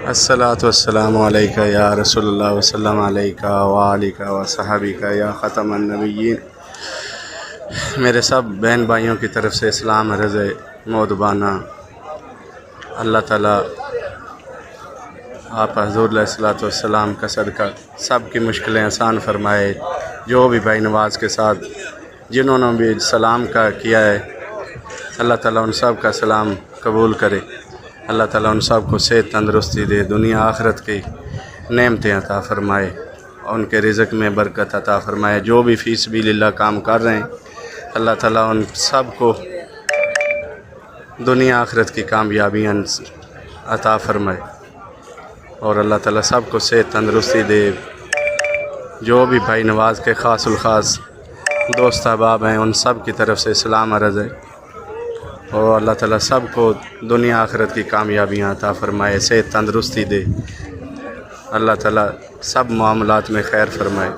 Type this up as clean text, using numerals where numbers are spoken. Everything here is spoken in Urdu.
الصلاۃ والسلام علیکہ یا رسول اللہ وسلم علیکہ وآلکہ وصحبکہ یا ختم النبیین۔ میرے سب بہن بھائیوں کی طرف سے اسلام عرض مودبانہ۔ اللہ تعالیٰ آپ حضور علیہ الصلوۃ والسلام کا صدقہ سب کی مشکلیں آسان فرمائے۔ جو بھی بھائی نواز کے ساتھ جنہوں نے بھی سلام کا کیا ہے، اللہ تعالیٰ ان سب کا سلام قبول کرے۔ اللہ تعالیٰ ان سب کو صحت تندرستی دے، دنیا آخرت کی نعمتیں عطا فرمائے، ان کے رزق میں برکت عطا فرمائے۔ جو بھی فی سبیل اللہ کام کر رہے ہیں، اللہ تعالیٰ ان سب کو دنیا آخرت کی کامیابیاں عطا فرمائے، اور اللہ تعالیٰ سب کو صحت تندرستی دے۔ جو بھی بھائی نواز کے خاص الخاص دوست احباب ہیں، ان سب کی طرف سے سلام عرض ہے، اور اللہ تعالیٰ سب کو دنیا آخرت کی کامیابیاں عطا فرمائے، صحت تندرستی دے۔ اللہ تعالیٰ سب معاملات میں خیر فرمائے۔